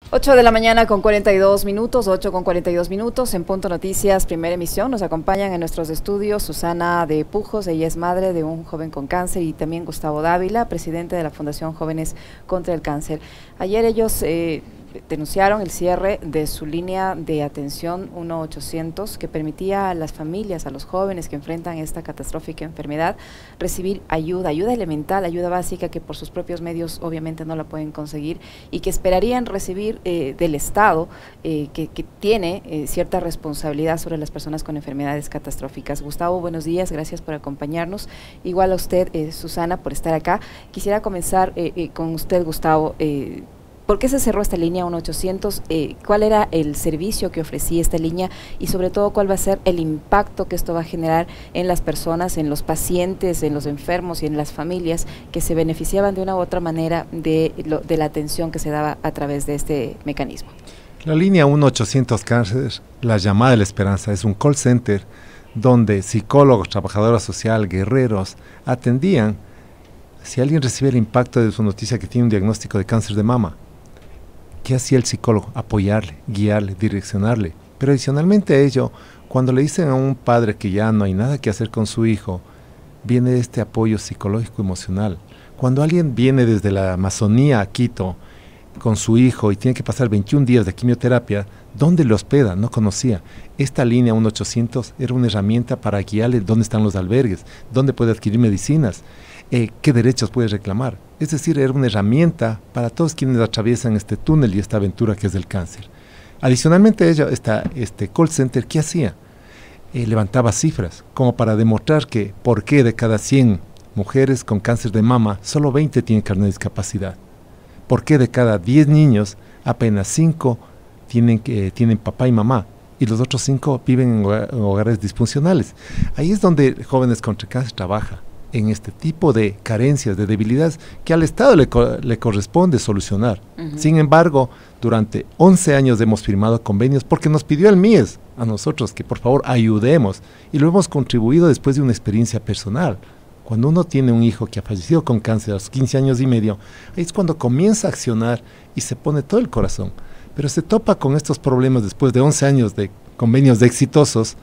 8 de la mañana con 42 minutos, 8 con 42 minutos, en Punto Noticias, primera emisión. Nos acompañan en nuestros estudios Susana de Pujos, ella es madre de un joven con cáncer, y también Gustavo Dávila, presidente de la Fundación Jóvenes contra el Cáncer. Ayer ellos denunciaron el cierre de su línea de atención 1-800 que permitía a las familias, a los jóvenes que enfrentan esta catastrófica enfermedad, recibir ayuda elemental, ayuda básica que por sus propios medios obviamente no la pueden conseguir y que esperarían recibir del Estado, que tiene cierta responsabilidad sobre las personas con enfermedades catastróficas. Gustavo, buenos días, gracias por acompañarnos. Igual a usted, Susana, por estar acá. Quisiera comenzar con usted, Gustavo. ¿Por qué se cerró esta línea 1-800? ¿Cuál era el servicio que ofrecía esta línea? Y sobre todo, ¿cuál va a ser el impacto que esto va a generar en las personas, en los pacientes, en los enfermos y en las familias que se beneficiaban de una u otra manera de la atención que se daba a través de este mecanismo? La línea 1-800 Cáncer, la llamada de la esperanza, es un call center donde psicólogos, trabajadora social, guerreros atendían si alguien recibía el impacto de su noticia que tiene un diagnóstico de cáncer de mama. ¿Qué hacía el psicólogo? Apoyarle, guiarle, direccionarle. Pero adicionalmente a ello, cuando le dicen a un padre que ya no hay nada que hacer con su hijo, viene este apoyo psicológico emocional. Cuando alguien viene desde la Amazonía a Quito con su hijo y tiene que pasar 21 días de quimioterapia, ¿dónde le hospeda? No conocía. Esta línea 1-800 era una herramienta para guiarle dónde están los albergues, dónde puede adquirir medicinas, qué derechos puede reclamar. Es decir, era una herramienta para todos quienes atraviesan este túnel y esta aventura que es el cáncer. Adicionalmente a ello, este call center, ¿qué hacía? Levantaba cifras, como para demostrar que por qué de cada 100 mujeres con cáncer de mama, solo 20 tienen carnet de discapacidad. ¿Por qué de cada 10 niños, apenas 5 tienen papá y mamá? Y los otros 5 viven en hogares disfuncionales. Ahí es donde Jóvenes contra el Cáncer trabaja, en este tipo de carencias, de debilidades que al Estado le corresponde solucionar. Sin embargo, durante 11 años hemos firmado convenios porque nos pidió el MIES a nosotros que por favor ayudemos, y lo hemos contribuido después de una experiencia personal. Cuando uno tiene un hijo que ha fallecido con cáncer a los 15 años y medio, ahí es cuando comienza a accionar y se pone todo el corazón. Pero se topa con estos problemas después de 11 años de convenios exitosos.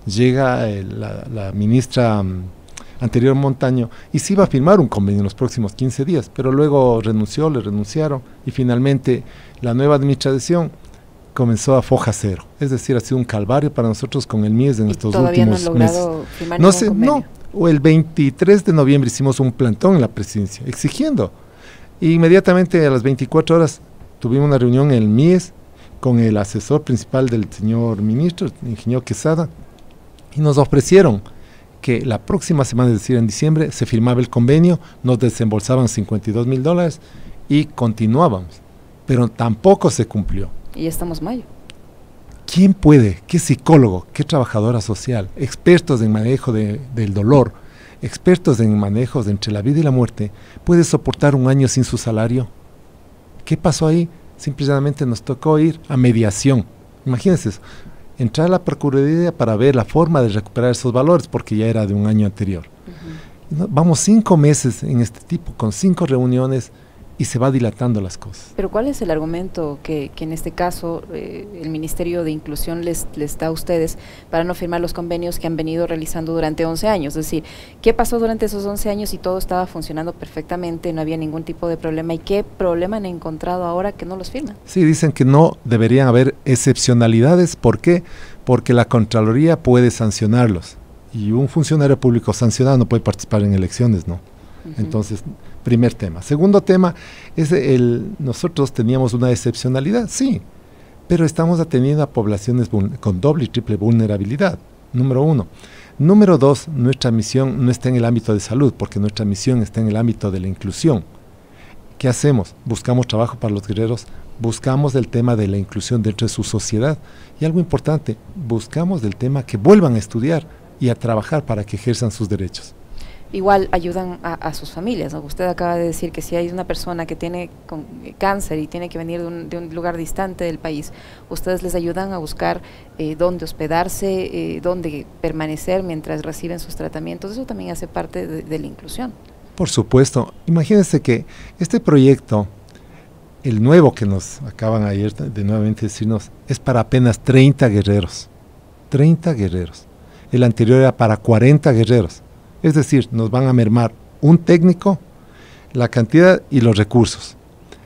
Llega la ministra anterior Montaño y se iba a firmar un convenio en los próximos 15 días, pero luego le renunciaron y finalmente la nueva administración comenzó a foja cero. Es decir, ha sido un calvario para nosotros con el MIES en estos últimos meses. O el 23 de noviembre hicimos un plantón en la presidencia exigiendo. E inmediatamente a las 24 horas tuvimos una reunión en el MIES con el asesor principal del señor ministro, el ingeniero Quesada, y nos ofrecieron que la próxima semana, es decir, en diciembre, se firmaba el convenio, nos desembolsaban $52,000 y continuábamos. Pero tampoco se cumplió. Y estamos mayo. ¿Quién puede, qué psicólogo, qué trabajadora social, expertos en manejo del dolor, expertos en manejos entre la vida y la muerte, puede soportar un año sin su salario? ¿Qué pasó ahí? Simplemente nos tocó ir a mediación. Imagínense eso. Entrar a la Procuraduría para ver la forma de recuperar esos valores, porque ya era de un año anterior. Vamos 5 meses en este tipo, con 5 reuniones, y se va dilatando las cosas. Pero ¿cuál es el argumento que en este caso el Ministerio de Inclusión les da a ustedes para no firmar los convenios que han venido realizando durante 11 años? Es decir, ¿qué pasó durante esos 11 años y todo estaba funcionando perfectamente, no había ningún tipo de problema? ¿Y qué problema han encontrado ahora que no los firman? Sí, dicen que no deberían haber excepcionalidades. ¿Por qué? Porque la Contraloría puede sancionarlos. Y un funcionario público sancionado no puede participar en elecciones, ¿no? Entonces, primer tema. Segundo tema, nosotros teníamos una excepcionalidad, sí, pero estamos atendiendo a poblaciones con doble y triple vulnerabilidad, número 1. Número 2, nuestra misión no está en el ámbito de salud, porque nuestra misión está en el ámbito de la inclusión. ¿Qué hacemos? Buscamos trabajo para los guerreros, buscamos el tema de la inclusión dentro de su sociedad, y algo importante, buscamos del tema que vuelvan a estudiar y a trabajar para que ejerzan sus derechos. Igual ayudan a sus familias, ¿no? Usted acaba de decir que si hay una persona que tiene cáncer y tiene que venir de un lugar distante del país, ustedes les ayudan a buscar dónde hospedarse, dónde permanecer mientras reciben sus tratamientos. Eso también hace parte de la inclusión. Por supuesto. Imagínense que este proyecto el nuevo que nos acaban ayer de nuevamente decirnos es para apenas 30 guerreros. 30 guerreros. El anterior era para 40 guerreros. Es decir, nos van a mermar un técnico, la cantidad y los recursos.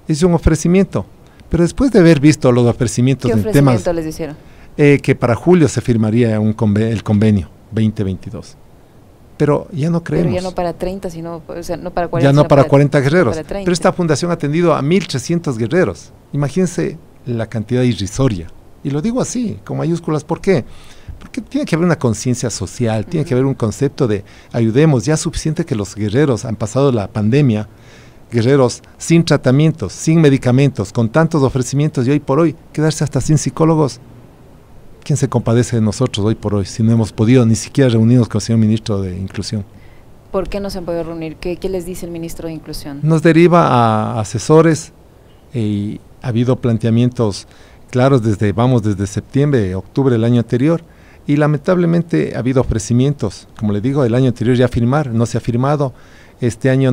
Es un ofrecimiento. Pero después de haber visto los ofrecimientos en temas... ¿Qué ofrecimiento les hicieron? Que para julio se firmaría el convenio 2022. Pero ya no creemos. Pero ya no para 30, sino, o sea, no para 40. Ya no para 40 guerreros. Para pero esta fundación ha atendido a 1.300 guerreros. Imagínense la cantidad irrisoria. Y lo digo así, con mayúsculas. ¿Por qué? Porque tiene que haber una conciencia social, tiene que haber un concepto de ayudemos. Ya es suficiente que los guerreros han pasado la pandemia, guerreros sin tratamientos, sin medicamentos, con tantos ofrecimientos y hoy por hoy quedarse hasta sin psicólogos. ¿Quién se compadece de nosotros hoy por hoy si no hemos podido ni siquiera reunirnos con el señor ministro de Inclusión? ¿Por qué no se han podido reunir? ¿Qué les dice el ministro de Inclusión? Nos deriva a asesores y ha habido planteamientos claros desde septiembre, octubre del año anterior y lamentablemente ha habido ofrecimientos, como le digo, el año anterior ya firmar, no se ha firmado. Este año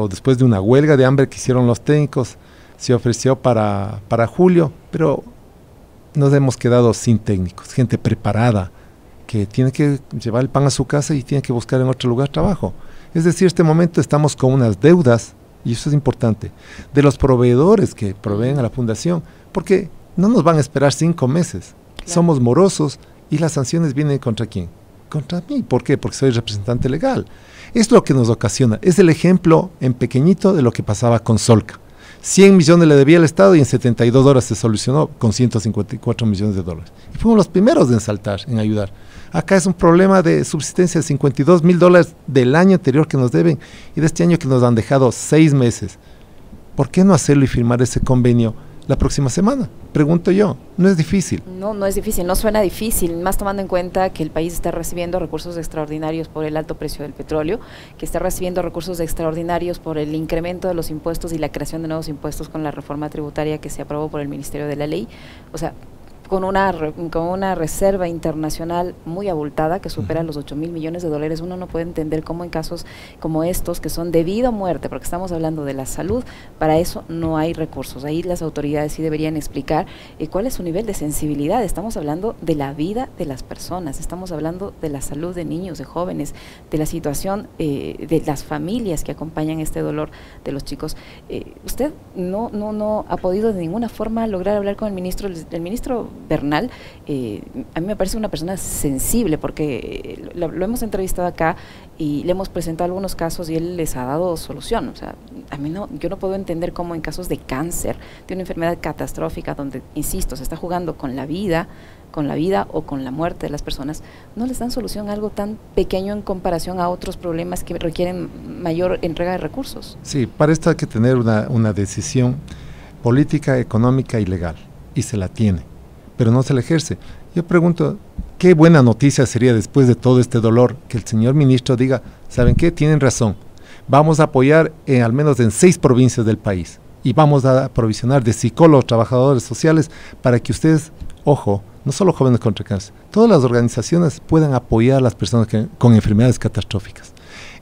después de una huelga de hambre que hicieron los técnicos, se ofreció para julio, pero nos hemos quedado sin técnicos, gente preparada que tiene que llevar el pan a su casa y tiene que buscar en otro lugar trabajo. Es decir, en este momento estamos con unas deudas, y eso es importante, de los proveedores que proveen a la fundación, porque no nos van a esperar 5 meses. Claro. Somos morosos y las sanciones vienen ¿contra quién? Contra mí. ¿Por qué? Porque soy representante legal. Es lo que nos ocasiona. Es el ejemplo en pequeñito de lo que pasaba con Solca. 100 millones le debía al Estado y en 72 horas se solucionó con 154 millones de dólares. Y fuimos los primeros en saltar, en ayudar. Acá es un problema de subsistencia de 52 mil dólares del año anterior que nos deben y de este año que nos han dejado 6 meses. ¿Por qué no hacerlo y firmar ese convenio la próxima semana? Pregunto yo, no es difícil. No es difícil, no suena difícil, más tomando en cuenta que el país está recibiendo recursos extraordinarios por el alto precio del petróleo, que está recibiendo recursos extraordinarios por el incremento de los impuestos y la creación de nuevos impuestos con la reforma tributaria que se aprobó por el Ministerio de la Ley. O sea, con una reserva internacional muy abultada que supera los 8.000 millones de dólares, uno no puede entender cómo en casos como estos, que son de vida o muerte, porque estamos hablando de la salud, para eso no hay recursos. Ahí las autoridades sí deberían explicar cuál es su nivel de sensibilidad. Estamos hablando de la vida de las personas, estamos hablando de la salud de niños, de jóvenes, de la situación de las familias que acompañan este dolor de los chicos. Usted no ha podido de ninguna forma lograr hablar con el ministro Bernal. A mí me parece una persona sensible porque lo hemos entrevistado acá y le hemos presentado algunos casos y él les ha dado solución. O sea, yo no puedo entender cómo en casos de cáncer, de una enfermedad catastrófica donde, insisto, se está jugando con la vida o con la muerte de las personas, no les dan solución a algo tan pequeño en comparación a otros problemas que requieren mayor entrega de recursos. Sí, para esto hay que tener una decisión política, económica y legal, y se la tiene, pero no se la ejerce. Yo pregunto, qué buena noticia sería después de todo este dolor que el señor ministro diga, ¿saben qué? Tienen razón, vamos a apoyar al menos en 6 provincias del país y vamos a aprovisionar de psicólogos, trabajadores sociales para que ustedes, ojo, no solo Jóvenes contra el Cáncer, todas las organizaciones puedan apoyar a las personas con enfermedades catastróficas.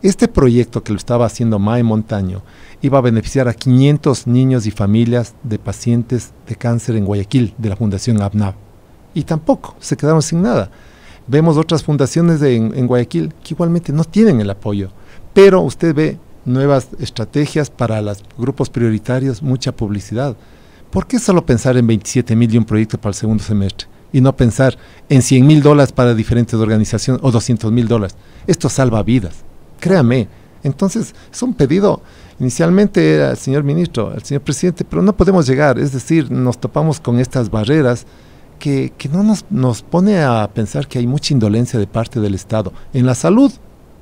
Este proyecto que lo estaba haciendo Mae Montaño iba a beneficiar a 500 niños y familias de pacientes de cáncer en Guayaquil, de la Fundación ABNAB. Y tampoco, se quedaron sin nada. Vemos otras fundaciones en Guayaquil que igualmente no tienen el apoyo, pero usted ve nuevas estrategias para los grupos prioritarios, mucha publicidad. ¿Por qué solo pensar en 27.000 y un proyecto para el segundo semestre? Y no pensar en $100.000 para diferentes organizaciones o $200.000. Esto salva vidas, créame. Entonces, es un pedido, inicialmente era el señor ministro, el señor presidente, pero no podemos llegar, es decir, nos topamos con estas barreras que no nos pone a pensar que hay mucha indolencia de parte del Estado en la salud,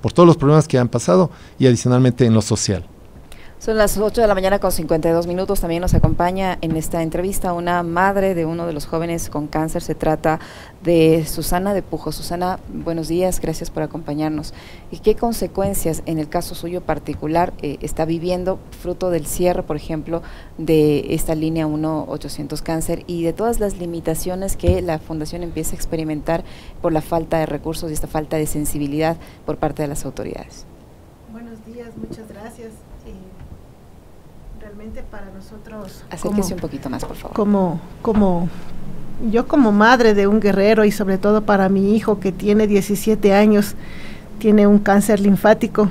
por todos los problemas que han pasado, y adicionalmente en lo social. Son las 8 de la mañana con 52 minutos. También nos acompaña en esta entrevista una madre de uno de los jóvenes con cáncer. Se trata de Susana de Pujos. Susana, buenos días, gracias por acompañarnos. ¿Y qué consecuencias en el caso suyo particular está viviendo fruto del cierre, por ejemplo, de esta línea 1-800 Cáncer y de todas las limitaciones que la Fundación empieza a experimentar por la falta de recursos y esta falta de sensibilidad por parte de las autoridades? Buenos días, muchas gracias. realmente para nosotros, acérquese un poquito más, por favor. Yo como madre de un guerrero y sobre todo para mi hijo que tiene 17 años, tiene un cáncer linfático,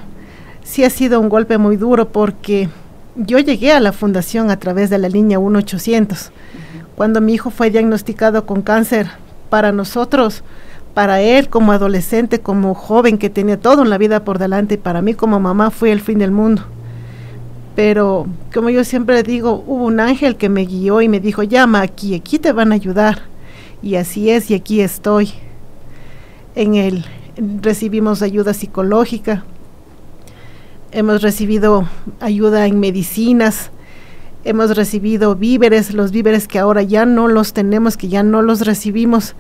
sí ha sido un golpe muy duro porque yo llegué a la fundación a través de la línea 1-800. Cuando mi hijo fue diagnosticado con cáncer, para nosotros, para él como adolescente, como joven que tenía toda la vida por delante, y para mí como mamá fue el fin del mundo. Pero como yo siempre digo, hubo un ángel que me guió y me dijo, llama aquí te van a ayudar. Y así es, y aquí estoy. Recibimos ayuda psicológica, hemos recibido ayuda en medicinas, hemos recibido víveres, los víveres que ahora ya no los tenemos, que ya no los recibimos,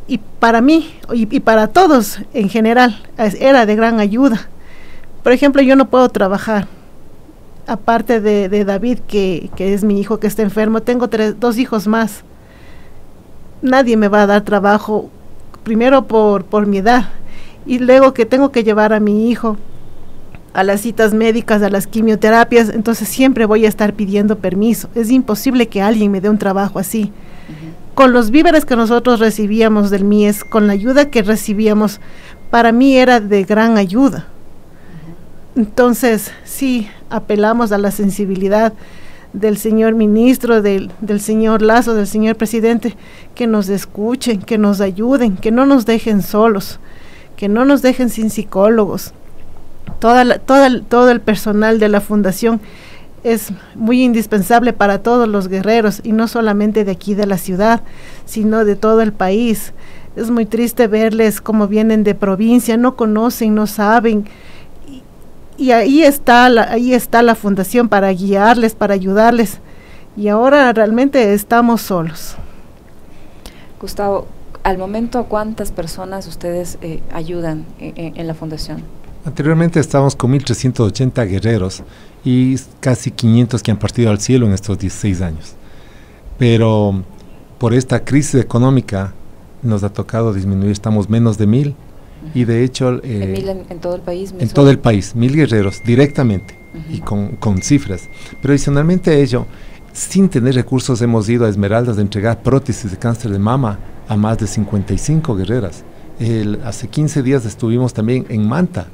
y para mí y para todos en general era de gran ayuda. Por ejemplo, yo no puedo trabajar, aparte de David, que es mi hijo que está enfermo, tengo 2 hijos más. Nadie me va a dar trabajo, primero por mi edad, y luego que tengo que llevar a mi hijo a las citas médicas, a las quimioterapias, entonces siempre voy a estar pidiendo permiso. Es imposible que alguien me dé un trabajo así. Con los víveres que nosotros recibíamos del MIES, con la ayuda que recibíamos, para mí era de gran ayuda. Entonces, sí, apelamos a la sensibilidad del señor ministro, del señor Lazo, del señor presidente, que nos escuchen, que nos ayuden, que no nos dejen solos, que no nos dejen sin psicólogos. Todo el personal de la fundación es muy indispensable para todos los guerreros, y no solamente de aquí de la ciudad, sino de todo el país. Es muy triste verles cómo vienen de provincia, no conocen, no saben, y ahí está la fundación para guiarles, para ayudarles, y ahora realmente estamos solos. Gustavo, al momento, ¿cuántas personas ustedes ayudan en la fundación? Anteriormente estábamos con 1.380 guerreros y casi 500 que han partido al cielo en estos 16 años. Pero por esta crisis económica nos ha tocado disminuir, estamos menos de 1.000, y de hecho… ¿En todo el país? En todo el país, 1.000 guerreros directamente, y con cifras. Pero adicionalmente a ello, sin tener recursos, hemos ido a Esmeraldas de entregar prótesis de cáncer de mama a más de 55 guerreras. Hace 15 días estuvimos también en Manta,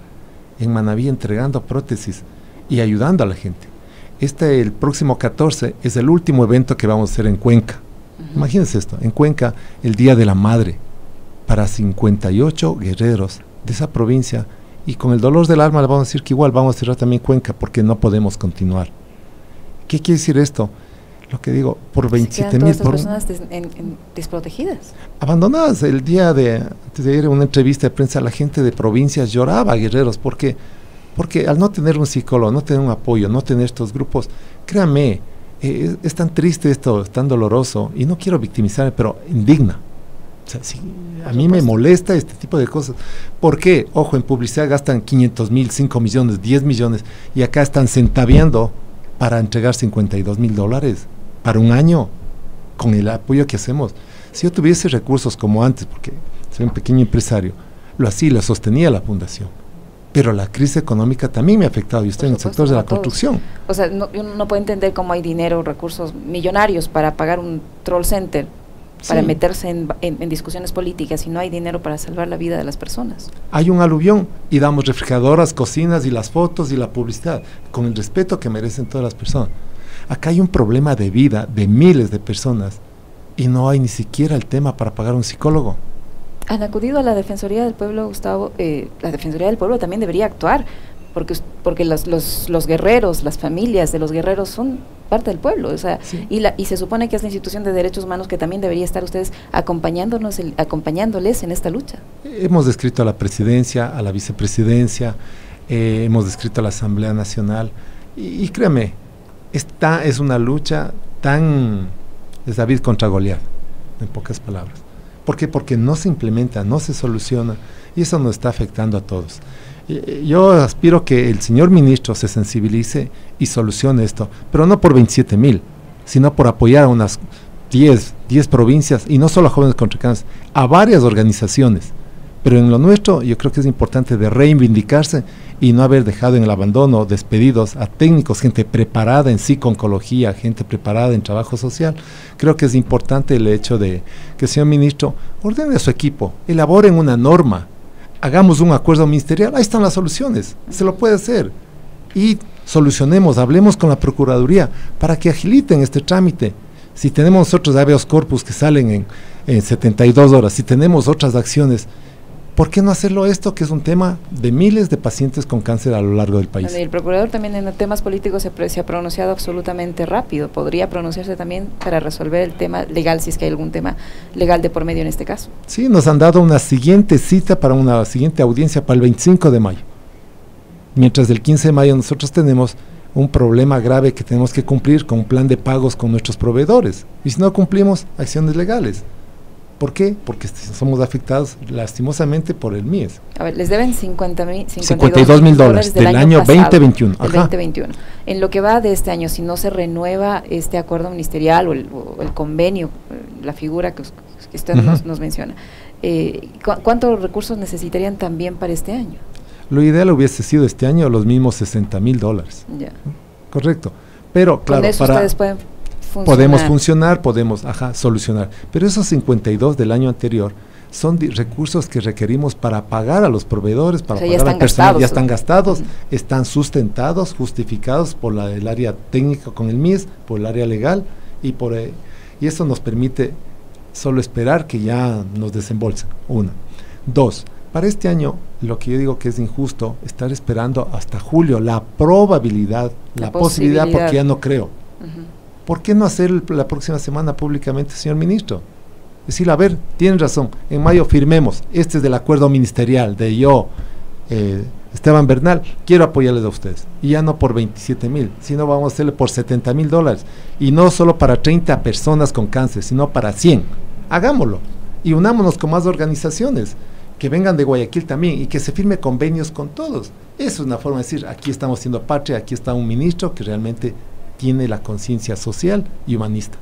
en Manabí, entregando prótesis y ayudando a la gente. El próximo 14 es el último evento que vamos a hacer en Cuenca. Imagínense esto, en Cuenca, el Día de la Madre, para 58 guerreros de esa provincia, y con el dolor del alma le vamos a decir que igual vamos a cerrar también Cuenca, porque no podemos continuar. ¿Qué quiere decir esto? Lo que digo, por 27,000 personas desprotegidas, abandonadas. El día antes de ir a una entrevista de prensa, la gente de provincias lloraba, guerreros, porque al no tener un psicólogo, no tener un apoyo, no tener estos grupos, créanme, es tan triste esto, es tan doloroso, y no quiero victimizarme, pero indigna. O sea, sí, a mí me molesta este tipo de cosas. ¿Por qué? Ojo, en publicidad gastan 500,000, 5 millones, 10 millones, y acá están centaveando para entregar $52,000 para un año, con el apoyo que hacemos. Si yo tuviese recursos como antes, porque soy un pequeño empresario, lo sostenía la fundación. Pero la crisis económica también me ha afectado, y estoy en el sector de la construcción. O sea, uno no puede entender cómo hay dinero, recursos millonarios para pagar un troll center, para meterse en discusiones políticas, y no hay dinero para salvar la vida de las personas. Hay un aluvión y damos refrigeradoras, cocinas y las fotos y la publicidad, con el respeto que merecen todas las personas. Acá hay un problema de vida de miles de personas y no hay ni siquiera el tema para pagar un psicólogo. Han acudido a la Defensoría del Pueblo, Gustavo. La Defensoría del Pueblo también debería actuar, porque los guerreros, las familias de los guerreros son parte del pueblo, o sea, sí. y se supone que es la institución de derechos humanos que también debería estar ustedes acompañándoles en esta lucha. Hemos escrito a la presidencia, a la vicepresidencia, hemos escrito a la Asamblea Nacional, y créame, esta es una lucha es David contra Goliat, en pocas palabras. ¿Por qué? Porque no se implementa, no se soluciona, y eso nos está afectando a todos. Yo aspiro que el señor ministro se sensibilice y solucione esto, pero no por 27,000, sino por apoyar a unas 10 provincias, y no solo a Jóvenes contra Cáncer, a varias organizaciones, Pero en lo nuestro yo creo que es importante de reivindicarse y no haber dejado en el abandono despedidos a técnicos, gente preparada en psico-oncología, gente preparada en trabajo social. Creo que es importante el hecho de que el señor ministro ordene a su equipo, elaboren una norma, hagamos un acuerdo ministerial, ahí están las soluciones, se lo puede hacer. Y solucionemos, hablemos con la Procuraduría para que agiliten este trámite. Si tenemos nosotros habeas corpus que salen en 72 horas, si tenemos otras acciones, ¿por qué no hacerlo esto, que es un tema de miles de pacientes con cáncer a lo largo del país? Bueno, y el procurador también en temas políticos se ha pronunciado absolutamente rápido. ¿Podría pronunciarse también para resolver el tema legal, si es que hay algún tema legal de por medio en este caso? Sí, nos han dado una siguiente cita para una siguiente audiencia para el 25 de mayo. Mientras del 15 de mayo nosotros tenemos un problema grave que tenemos que cumplir con un plan de pagos con nuestros proveedores. Y si no cumplimos, acciones legales. ¿Por qué? Porque somos afectados lastimosamente por el MIES. A ver, les deben $52,000 del año 2021. Del 2021. En lo que va de este año, si no se renueva este acuerdo ministerial o el convenio, la figura que usted nos menciona, ¿cuántos recursos necesitarían también para este año? Lo ideal hubiese sido este año los mismos $60,000. Ya. Correcto. Pero claro, con eso ustedes pueden podemos funcionar, podemos solucionar, pero esos 52 del año anterior son recursos que requerimos para pagar a los proveedores, para pagar al personal, ya están gastados, están sustentados, justificados por el área técnica con el MIES, por el área legal, y eso nos permite solo esperar que ya nos desembolsen. Una. Dos, para este año, lo que yo digo que es injusto, estar esperando hasta julio, la probabilidad, la posibilidad, porque ya no creo. ¿Por qué no hacer la próxima semana públicamente, señor ministro? Decir, a ver, tienen razón, en mayo firmemos, este es del acuerdo ministerial de yo, Esteban Bernal, quiero apoyarles a ustedes. Y ya no por 27,000, sino vamos a hacerle por $70,000. Y no solo para 30 personas con cáncer, sino para 100. Hagámoslo. Y unámonos con más organizaciones, que vengan de Guayaquil también, y que se firme convenios con todos. Eso es una forma de decir, aquí estamos siendo patria, aquí está un ministro que realmente tiene la conciencia social y humanista.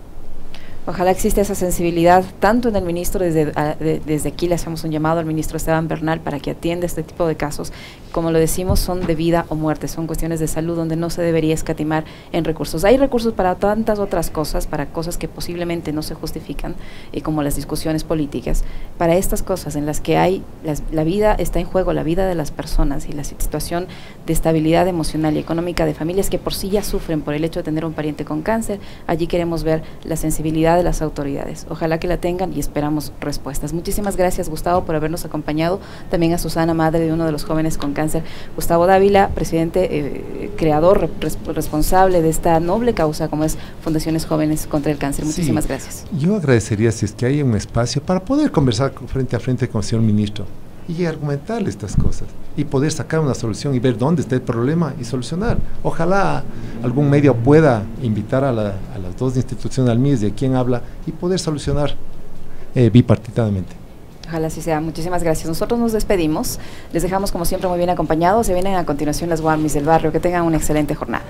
Ojalá exista esa sensibilidad, tanto en el ministro, desde aquí le hacemos un llamado al ministro Esteban Bernal para que atienda este tipo de casos. Como lo decimos, son de vida o muerte, son cuestiones de salud donde no se debería escatimar en recursos. Hay recursos para tantas otras cosas, para cosas que posiblemente no se justifican, como las discusiones políticas. Para estas cosas en las que hay, la vida está en juego, la vida de las personas y la situación de estabilidad emocional y económica de familias que por sí ya sufren por el hecho de tener un pariente con cáncer, allí queremos ver la sensibilidad de las autoridades. Ojalá que la tengan y esperamos respuestas. Muchísimas gracias, Gustavo, por habernos acompañado. También a Susana, madre de uno de los jóvenes con cáncer. Gustavo Dávila, presidente, creador, responsable de esta noble causa como es Fundaciones Jóvenes contra el Cáncer. Muchísimas gracias. Yo agradecería si es que hay un espacio para poder conversar frente a frente con el señor ministro y argumentarle estas cosas y poder sacar una solución y ver dónde está el problema y solucionar. Ojalá algún medio pueda invitar a las dos instituciones, al MIES, de quien habla, y poder solucionar bipartidamente. Ojalá así sea. Muchísimas gracias. Nosotros nos despedimos. Les dejamos como siempre muy bien acompañados. Se vienen a continuación las Guamis del barrio. Que tengan una excelente jornada.